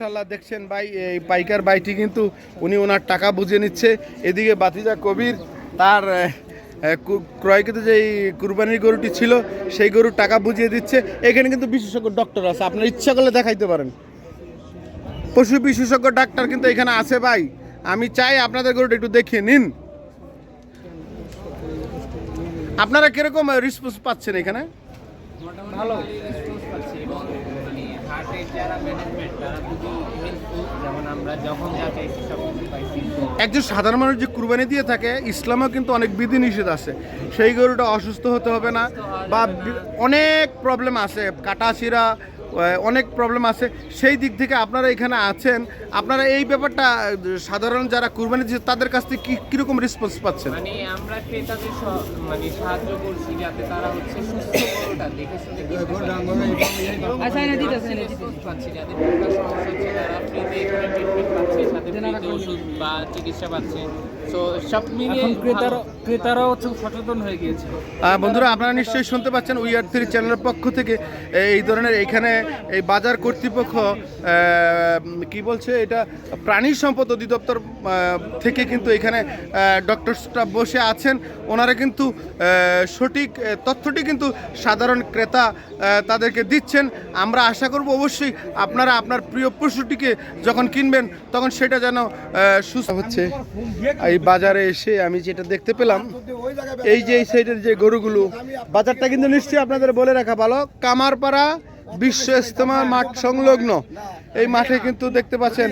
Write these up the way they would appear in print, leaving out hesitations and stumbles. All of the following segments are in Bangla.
মাশাআল্লাহ দেখছেন ভাই, এই পাইকার ভাইটি কিন্তু উনি ওনার টাকা বুঝিয়ে নিচ্ছে। এদিকে বাতিজা কবির তার ক্রয়কৃত যে কুরবানির গরুটি ছিল সেই গরুর টাকা বুঝিয়ে দিচ্ছে। এখানে কিন্তু বিশেষজ্ঞ ডক্টর আছে, আপনার ইচ্ছা করলে দেখাইতে পারেন। পশু বিশেষজ্ঞ ডাক্তার কিন্তু এখানে আছে ভাই। আমি চাই আপনাদের গরুটা একটু দেখিয়ে নিন। আপনারা কিরকম রেসপন্স পাচ্ছেন এখানে? ভালো রেসপন্স পাচ্ছি এবং মানে হার্টের যারা ম্যানেজমেন্ট তারা খুবই হেল্পফুল, যেমন আমরা যখন যা চাইছি সব কিছু পাইছি। একজন সাধারণ মানুষ যে কুরবানি দিয়ে থাকে, ইসলামেও কিন্তু অনেক বিধি নিষেধ আছে। সেই গরুটা অসুস্থ হতে হবে না বা অনেক প্রবলেম আছে, কাটাছিরা অনেক প্রবলেম আছে। সেই দিক থেকে আপনারা এখানে আছেন, আপনারা এই ব্যাপারটা সাধারণ যারা কুরবানি দিচ্ছে তাদের কাছ থেকে কীরকম রেসপন্স পাচ্ছেন? মানে আমরা ক্রেতাদের মানে সাহায্য করছি যাতে তারা হচ্ছে সুস্থ গরুটা দেখে শুনে রেসপন্স পাচ্ছি, যাদের প্রকার সমস্যা হচ্ছে তারা ফ্রিতে এখানে ট্রিটমেন্ট পাচ্ছে, সাথে ফ্রিতে ওষুধ বা চিকিৎসা পাচ্ছে। তো সব মিলিয়ে ক্রেতারাও সচেতন হয়ে গিয়েছে। বন্ধুরা, আপনারা নিশ্চয়ই শুনতে পাচ্ছেন উইআর3 চ্যানেলের পক্ষ থেকে এই ধরনের এখানে এই বাজার কর্তৃপক্ষ কি বলছে, এটা প্রাণী সম্পদ অধিদপ্তর থেকে কিন্তু এখানে ডক্টরসটা বসে আছেন। ওনারা কিন্তু সঠিক তথ্যটি কিন্তু সাধারণ ক্রেতা তাদেরকে দিচ্ছেন। আমরা আশা করব অবশ্যই আপনারা আপনার প্রিয় পশুটিকে যখন কিনবেন তখন সেটা যেন সুস্থ হচ্ছে। এই বাজারে এসে আমি যেটা দেখতে পেলাম, এই যে এই সাইডের যে গরুগুলো, বাজারটা কিন্তু নিশ্চয়ই আপনাদের বলে রাখা ভালো, কামারপাড়া বিশ্ব ইজতেমা মাঠ সংলগ্ন এই মাঠে কিন্তু দেখতে পাচ্ছেন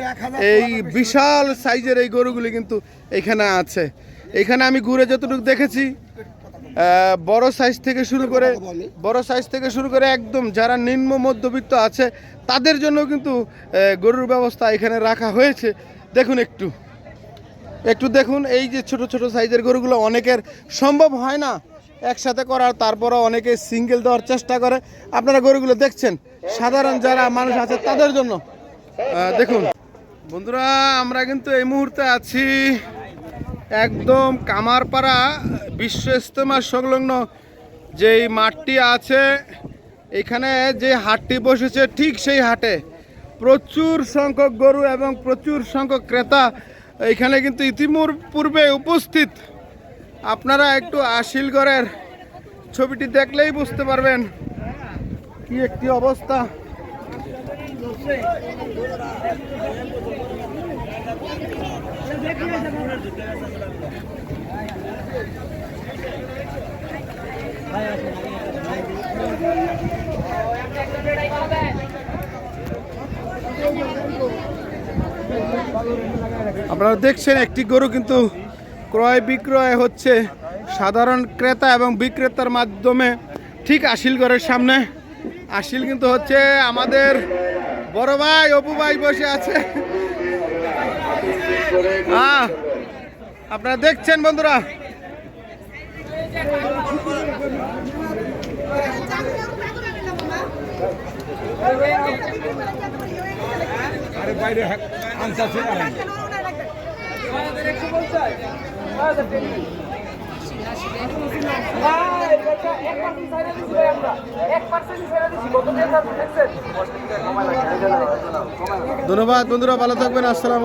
এই বিশাল সাইজের এই গরুগুলি কিন্তু এখানে আছে। এখানে আমি ঘুরে যতটুকু দেখেছি, বড় সাইজ থেকে শুরু করে একদম যারা নিম্ন মধ্যবিত্ত আছে তাদের জন্য কিন্তু গরুর ব্যবস্থা এখানে রাখা হয়েছে। দেখুন একটু দেখুন, এই যে ছোট ছোট সাইজের গরুগুলো অনেকের সম্ভব হয় না একসাথে করার, তারপরও অনেকে সিঙ্গেল দেওয়ার চেষ্টা করে। আপনারা গরুগুলো দেখছেন, সাধারণ যারা মানুষ আছে তাদের জন্য। দেখুন বন্ধুরা, আমরা কিন্তু এই মুহূর্তে আছি একদম কামারপাড়া বিশ্ব ইজতেমা সংলগ্ন যেই মাঠটি আছে, এখানে যে হাটটি বসেছে ঠিক সেই হাটে প্রচুর সংখ্যক গরু এবং প্রচুর সংখ্যক ক্রেতা এখানে কিন্তু ইতিপূর্বে উপস্থিত। আপনারা একটু আশিলগড়ের ছবিটি দেখলেই বুঝতে পারবেন কি একটি অবস্থা। আপনারা দেখছেন একটি গরু কিন্তু ক্রয় বিক্রয় হচ্ছে সাধারণ ক্রেতা এবং বিক্রেতার মাধ্যমে ঠিক আশিলগড়ের সামনে। আশিল কিন্তু হচ্ছে আমাদের বড় ভাই অপু ভাই বসে আছে। আপনারা দেখছেন বন্ধুরা, বাইরে আনসার ছিল না। ধন্যবাদ বন্ধুরা, ভালো থাকবেন। আসসালাম।